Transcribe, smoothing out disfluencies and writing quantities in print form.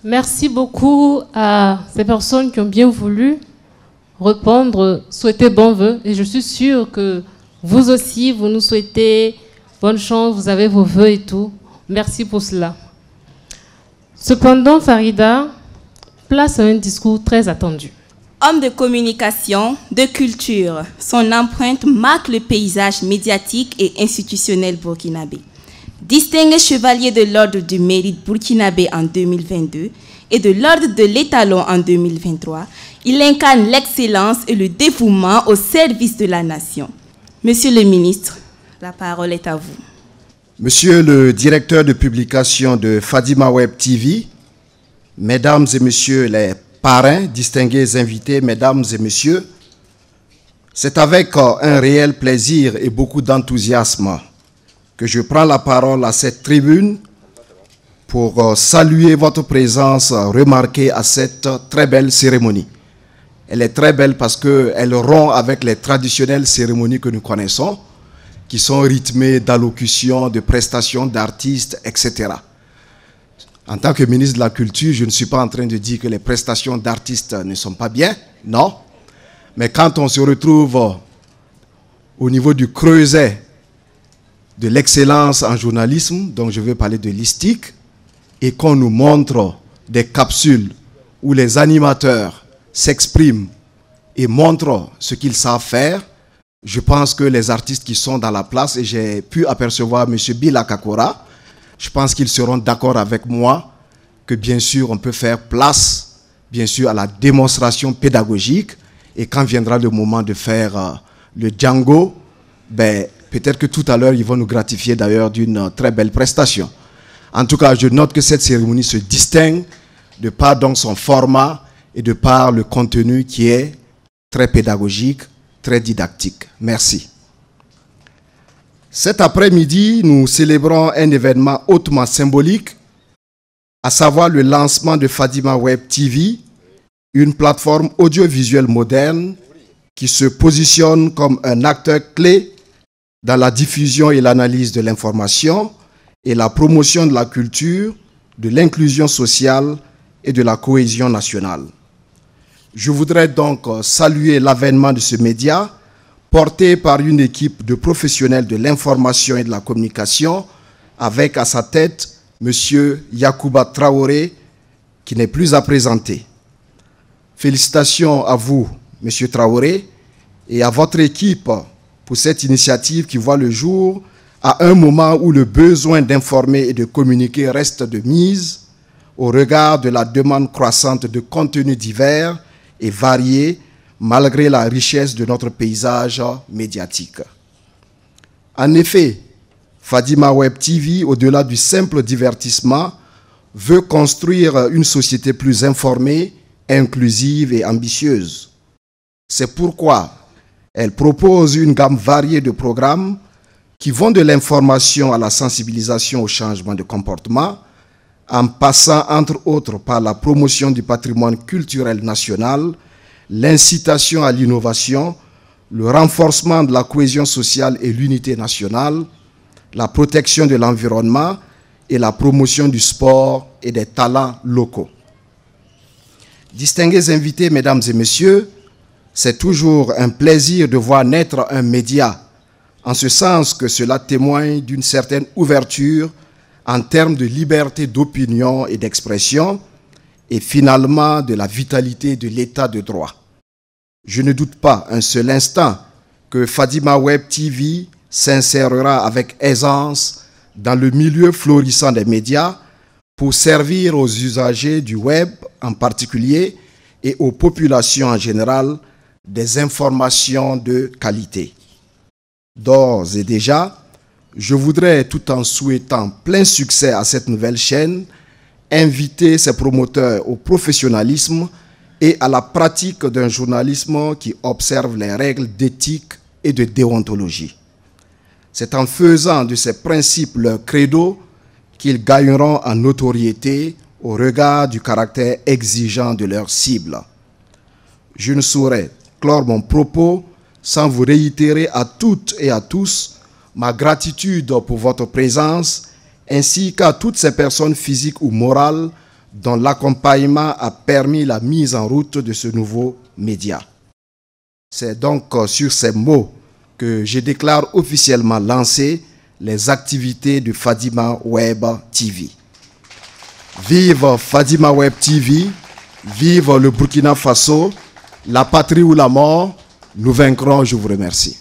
Merci beaucoup à ces personnes qui ont bien voulu répondre, souhaiter bon vœu. Et je suis sûre que vous aussi, vous nous souhaitez bonne chance, vous avez vos vœux et tout. Merci pour cela. Cependant, Farida, place à un discours très attendu. Homme de communication, de culture, son empreinte marque le paysage médiatique et institutionnel burkinabé. Distingué chevalier de l'ordre du mérite burkinabé en 2022 et de l'ordre de l'étalon en 2023, il incarne l'excellence et le dévouement au service de la nation. Monsieur le ministre, la parole est à vous. Monsieur le directeur de publication de Fadima Web TV, mesdames et messieurs les parrains, distingués invités, mesdames et messieurs, c'est avec un réel plaisir et beaucoup d'enthousiasme que je prends la parole à cette tribune pour saluer votre présence remarquée à cette très belle cérémonie. Elle est très belle parce qu'elle rompt avec les traditionnelles cérémonies que nous connaissons, qui sont rythmées d'allocutions, de prestations d'artistes, etc. En tant que ministre de la Culture, je ne suis pas en train de dire que les prestations d'artistes ne sont pas bien, non. Mais quand on se retrouve au niveau du creuset de l'excellence en journalisme, dont je veux parler de l'ISTIC, et qu'on nous montre des capsules où les animateurs s'expriment et montrent ce qu'ils savent faire, je pense que les artistes qui sont dans la place, et j'ai pu apercevoir M. Bila Kakora, je pense qu'ils seront d'accord avec moi que bien sûr on peut faire place, bien sûr, à la démonstration pédagogique, et quand viendra le moment de faire le Django, ben, peut-être que tout à l'heure, ils vont nous gratifier d'ailleurs d'une très belle prestation. En tout cas, je note que cette cérémonie se distingue de par donc son format et de par le contenu qui est très pédagogique, très didactique. Merci. Cet après-midi, nous célébrons un événement hautement symbolique, à savoir le lancement de Fadima Web TV, une plateforme audiovisuelle moderne qui se positionne comme un acteur clé dans la diffusion et l'analyse de l'information et la promotion de la culture, de l'inclusion sociale et de la cohésion nationale. Je voudrais donc saluer l'avènement de ce média porté par une équipe de professionnels de l'information et de la communication avec à sa tête M. Yacouba Traoré qui n'est plus à présenter. Félicitations à vous, M. Traoré, et à votre équipe pour cette initiative qui voit le jour à un moment où le besoin d'informer et de communiquer reste de mise au regard de la demande croissante de contenus divers et variés malgré la richesse de notre paysage médiatique. En effet, Fadima Web TV, au-delà du simple divertissement, veut construire une société plus informée, inclusive et ambitieuse. C'est pourquoi elle propose une gamme variée de programmes qui vont de l'information à la sensibilisation au changement de comportement, en passant entre autres par la promotion du patrimoine culturel national, l'incitation à l'innovation, le renforcement de la cohésion sociale et l'unité nationale, la protection de l'environnement et la promotion du sport et des talents locaux. Distingués invités, mesdames et messieurs, c'est toujours un plaisir de voir naître un média, en ce sens que cela témoigne d'une certaine ouverture en termes de liberté d'opinion et d'expression, et finalement de la vitalité de l'état de droit. Je ne doute pas un seul instant que Fadima Web TV s'insérera avec aisance dans le milieu florissant des médias pour servir aux usagers du web en particulier et aux populations en général des informations de qualité. D'ores et déjà, je voudrais, tout en souhaitant plein succès à cette nouvelle chaîne, inviter ses promoteurs au professionnalisme et à la pratique d'un journalisme qui observe les règles d'éthique et de déontologie. C'est en faisant de ces principes leur credo qu'ils gagneront en notoriété au regard du caractère exigeant de leur cible. Je ne saurais clore mon propos sans vous réitérer à toutes et à tous ma gratitude pour votre présence, ainsi qu'à toutes ces personnes physiques ou morales dont l'accompagnement a permis la mise en route de ce nouveau média. C'est donc sur ces mots que je déclare officiellement lancer les activités de Fadima Web TV. Vive Fadima Web TV, vive le Burkina Faso, la patrie ou la mort, nous vaincrons, je vous remercie.